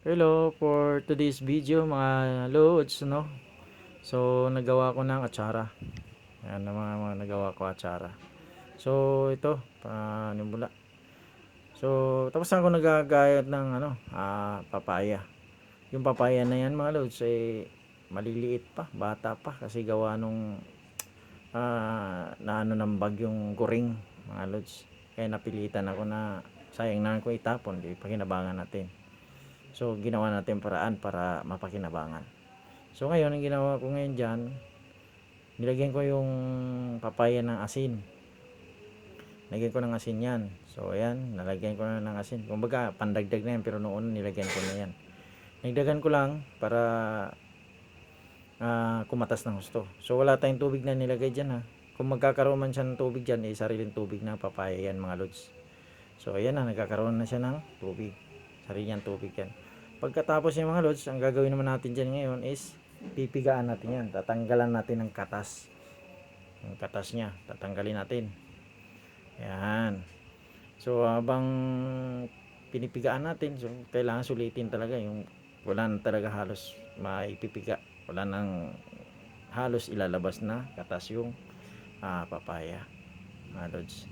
Hello, for today's video mga loads, no? So, nagawa ko ng atsara. Ayan ang mga nagawa ko atsara. So, ito, panimula. So, tapos na ako nagagayat ng papaya. Yung papaya na yan mga loads, maliliit pa, bata pa. Kasi gawa nung ng bagyong kuring mga loads. Kaya napilitan ako na sayang na ko itapon, di pakinabangan natin. So, ginawa natin paraan para mapakinabangan. So, ngayon, ang ginawa ko ngayon dyan, nilagyan ko yung papaya ng asin. Nilagyan ko ng asin yan. So, ayan, nalagyan ko na ng asin. Kumbaga, pandagdag na yan, pero noon nilagyan ko na yan. Nagdagan ko lang para kumatas ng gusto. So, wala tayong tubig na nilagay dyan ha. Kung magkakaroon man siya ng tubig dyan, sariling tubig na papaya yan mga lods. So, ayan na, nagkakaroon na siya ng tubig. Sariling tubig yan. Pagkatapos yung mga lods, ang gagawin naman natin dyan ngayon is pipigaan natin yan. Tatanggalan natin ng katas. Ang katas niya, tatanggalin natin. Yan. So, habang pinipigaan natin, so, kailangan sulitin talaga. Yung wala na talaga halos maipipiga. Wala nang halos ilalabas na katas yung papaya. Mga lods.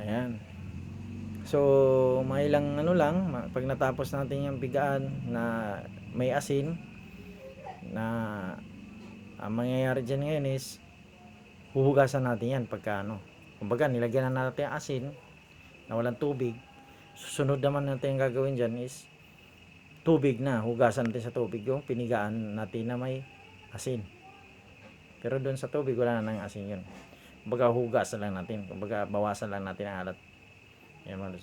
Ayan. So, may ilang lang, pag natapos natin yung bigaan na may asin, na ang mangyayari dyan ngayon is, huhugasan natin yan pagka kumbaga, nilagyan na natin asin, na walang tubig. Susunod naman natin yung gagawin dyan is, tubig na, hugasan natin sa tubig yung pinigaan natin na may asin. Pero doon sa tubig, wala na ng asin yun. Kumbaga, hugasan lang natin. Kumbaga, bawasan lang natin ang alat. Yan mga.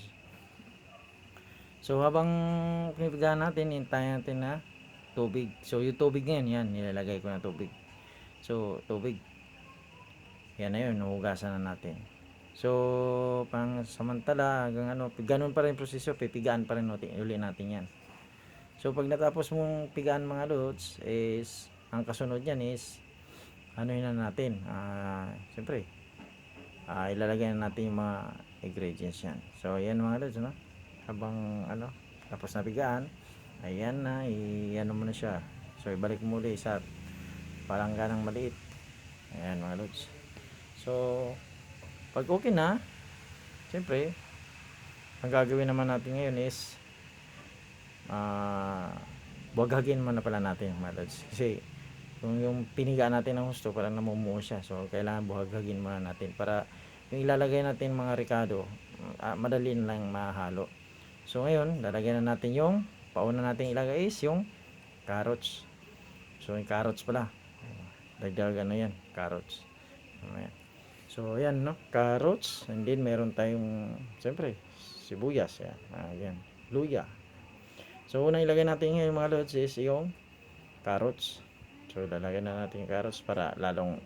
So habang pinipigaan natin, hintayin natin na tubig. So yung tubig ngayon, yan, nilalagay ko na tubig. So tubig. Yan na yun, hugasan na natin. So pang samantala, hanggang ganun pa rin proseso, pipigaan pa rin uli natin yan. So pag natapos mong pigaan mga lods, is, ang kasunod yan is, yun na natin, siyempre, ilalagay na natin yung mga ingredients yan. So yan mga lods, habang tapos na pigaan, ayan na, mo na siya. So ibalik mo muli sa palangganang maliit. Ayan mga lods. So pag okay na, siyempre, ang gagawin naman natin ngayon is buwagagin muna pala natin mga lods. Kasi kung yung pinigaan natin ng gusto, parang namumuo siya. So kailangan buwagagin muna natin para yung ilalagay natin mga ricado, madali lang mahalo. So ngayon, lalagyan na natin yung pauna natin ilagay is yung carrots. So yung carrots pala, dagdagan na yan, carrots. So ayan, carrots, and then meron tayong siyempre sibuyas, yan, yan, luya. So unang ilagay natin ngayon mga lods is yung carrots. So lalagyan na natin yung carrots para lalong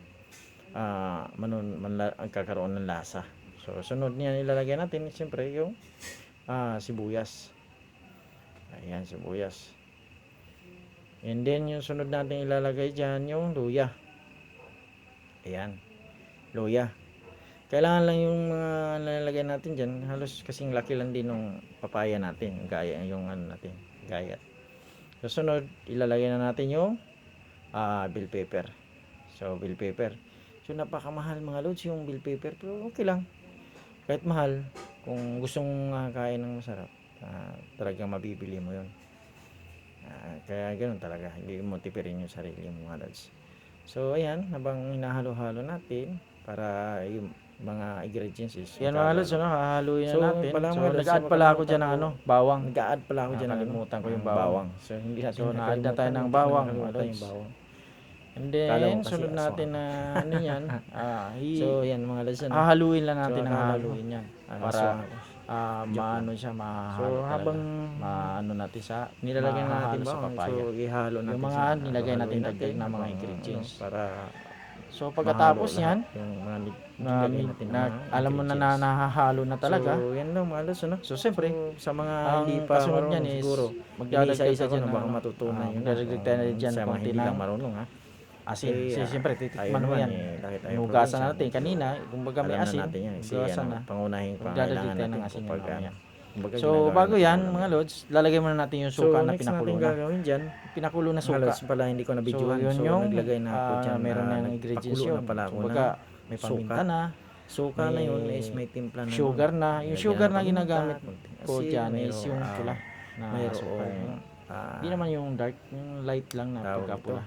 magkakaroon ng lasa. So sunod niyan ilalagay natin siyempre yung sibuyas. Ayan, sibuyas. And then yung sunod natin ilalagay dyan yung luya. Ayan, luya. Kailangan lang yung mga nilalagay natin dyan, halos kasing laki lang din ng papaya natin, gaya yung natin, gaya. So sunod ilalagay na natin yung bell pepper. So bell pepper, so napakamahal mga lods yung bell pepper, pero okay lang kahit mahal. Kung gusto mong kain ng masarap, talagang mabibili mo yun. Kaya ganoon talaga, hindi mo tipirin yung sarili mo mga lods. So ayan, habang hinahalo-halo natin para yung mga ingredients is yan mga lods, hahaluin na natin. So nag-add pala ako dyan ng bawang. Nag-add pala ako dyan ng nakalimutan ko yung bawang. So hindi natin, so na-add na tayo ng bawang mga lods. And then sunod natin na yan, so yan mga lods, hahaluin lang natin ng hahaluin yan para maano siya, so habang natin sa nilalagay natin sa papaya. So ihalo natin yung mga nilagay natin dagdag na mga ingredients para so pagkatapos yan, yung mga alam mo na nahahalo na talaga. So yan lang mga lods, so siyempre sa mga hindi pa kasunod niyan is siguro mag-isa-isa dyan, baka matutunan yun. Magdadagdag tayo na dyan sa mga hindi lang marunong asin. Siyempre titikman mo yan, hugasan natin kanina, kumbaga may asin, hugasan na, pangunahing pangailangan natin ng asin yung Kumbaga, So, ginagawa bago natin yan, ulam mga yan. lods, lalagay muna natin yung So, suka na next pinakulo natin na. gagawin dyan, Pinakulo na mga suka. lods pala, hindi ko na So, videohan. yun So, yung naglagay na ako dyan, meron ng ingredients nagpakulo na yun. pala So, ako ng baga, may suka. paminta na, Suka na yun is may timpla na nun. sugar na. Yung Nilagyan sugar ng na paminta, ginagamit konting ko asin, dyan is yung pula na suka. mayroong Hindi naman yung dark, yung light lang na tawag pagkapula.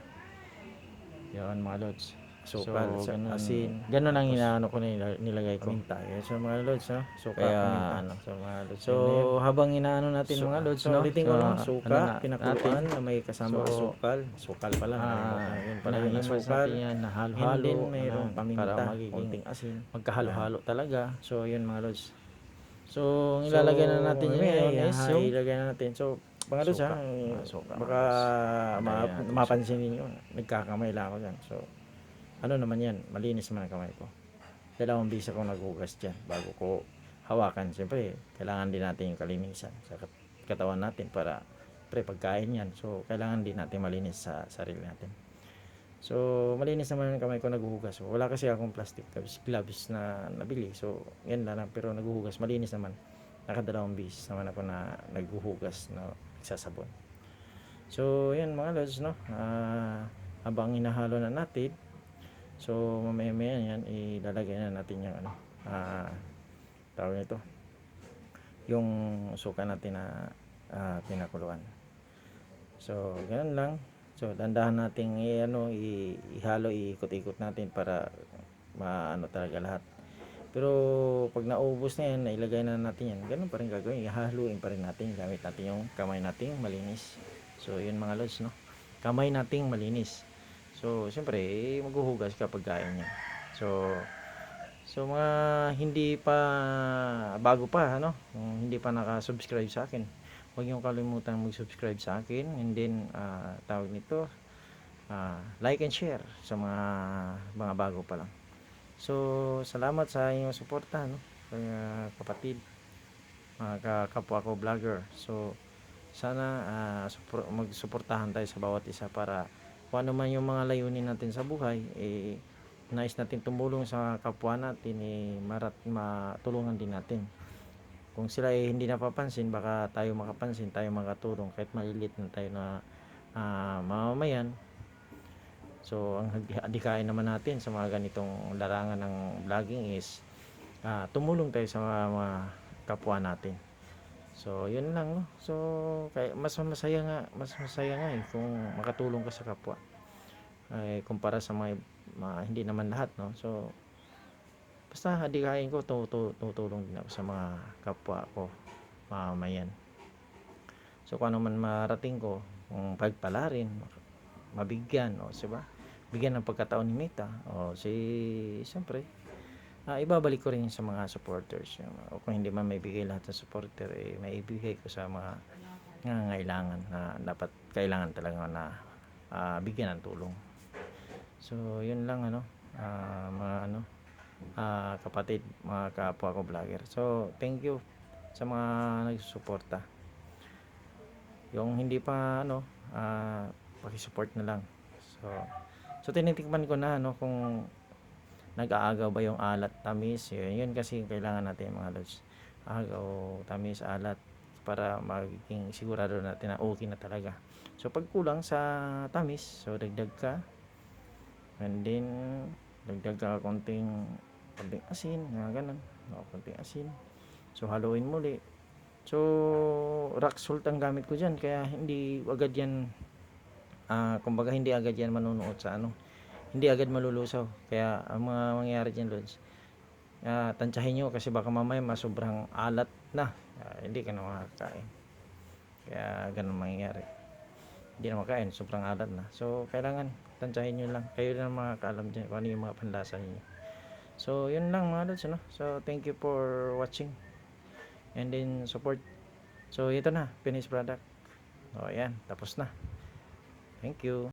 Yun, mga lods. sukal, So, asin, ganun ang tapos inaano ko na nilagay ko. paminta. Yan, so mga lods, no? Suka, Kaya, paminta. ano. So mga lods, So, yun na yun. habang inaano natin mga lods, So, no? ulitin ko, no? So, Suka, ano na pinakuluan natin? na may kasama So, sukal pala, nakalimutan. Yun pala yung nahimos sukal. natin yan na And halo-halo. then mayroong para paminta, magiging konting asin. magkahalo-halo talaga. So yun mga lods. So, ang ilalagay na natin mamaya, ngayon is yung ilagay na natin. So, mga lods, suka. Suka, baka Lagyan natin mapansin ninyo, nagkakamay lang ako dyan. So, ano naman yan, malinis naman ang kamay ko. Dalawang bisa kong naghugas dyan bago ko hawakan. Siyempre, kailangan din natin yung kalinisan sa katawan natin para pagkain yan. So, kailangan din natin malinis sa sarili natin. So, malinis naman ang kamay ko naghuhugas. So, wala kasi akong plastic gloves na nabili. So, yan lang. Pero naghuhugas, malinis naman. Nakadalawang bis naman ako na naghuhugas na nagsasabon. So, yan mga lods, no? Habang hinahalo na natin, so mamaya yan, ilalagay na natin yung tawag nito, yung suka natin na pinakuluan. So, ganun lang. So, dandahan natin ihalo, iikot-ikot natin para maano talaga lahat. Pero pag naubos na yan, ilagay na natin yan. Ganun pa rin gagawin. Ihaluin pa rin natin. Gamit natin yung kamay nating malinis. So, yun mga lods, no? Kamay nating malinis. So, siyempre, maghuhugas kapag kain yan. So mga hindi pa, bago pa, kung hindi pa naka-subscribe sa akin, huwag niyong kalimutan mag-subscribe sa akin. And then, tawag nito, like and share sa mga bago pa lang. So, salamat sa inyong suporta, mga kapatid, mga kapwa ko vlogger. So, sana magsuportahan tayo sa bawat isa para kung ano man yung mga layunin natin sa buhay, nais natin tumulong sa kapwa natin, matulungan din natin. Kung sila hindi napapansin, baka tayo makapansin, tayo makatulong kahit malilit na tayo na mamamayan. So, ang adikain naman natin sa mga ganitong larangan ng vlogging is tumulong tayo sa mga kapwa natin. So, yun lang, no? So, mas masaya nga kung makatulong ka sa kapwa. Kumpara sa mga hindi naman lahat, no? So, basta adikain ko, tutulong din ako sa mga kapwa ko, mamamayan. So, kung ano man marating ko, kung pagpalarin, mabigyan, diba? Bigyan ng pagkataon ni Mita, siyempre, ibabalik ko rin sa mga supporters. O kung hindi man may bigay lahat ng supporter, may ibigay ko sa mga nangangailangan na dapat kailangan talaga na bigyan ng tulong. So, yun lang, mga kapatid, mga kapwa ko vlogger. So, thank you sa mga nagsusuporta. Yung hindi pa, paki-support na lang. So tinitikman ko na, kung nag-aagaw ba yung alat, tamis. Yun kasi kailangan natin, mga lods. Agaw, tamis, alat, para magiging sigurado natin na okay na talaga. So pag kulang sa tamis, so dagdag ka. And then dagdag ka konting asin, ganun. Konting asin. So haluin muli. So rock salt ang gamit ko diyan, kaya hindi agad yan kumbaga hindi agad yan manunuot sa hindi agad malulusaw. Kaya ang mga mangyayari diyan, lods, tansyahin nyo kasi baka mamaya sobrang alat na, hindi ka na makakain. Kaya ganun mangyayari, hindi na makain, sobrang alat na. So kailangan tansyahin nyo lang, kayo na makakaalam dyan kung ano yung mga panlasa niyo. So yun lang, mga lods, so thank you for watching and then support. So ito na, finished product. Ayan, tapos na. Thank you.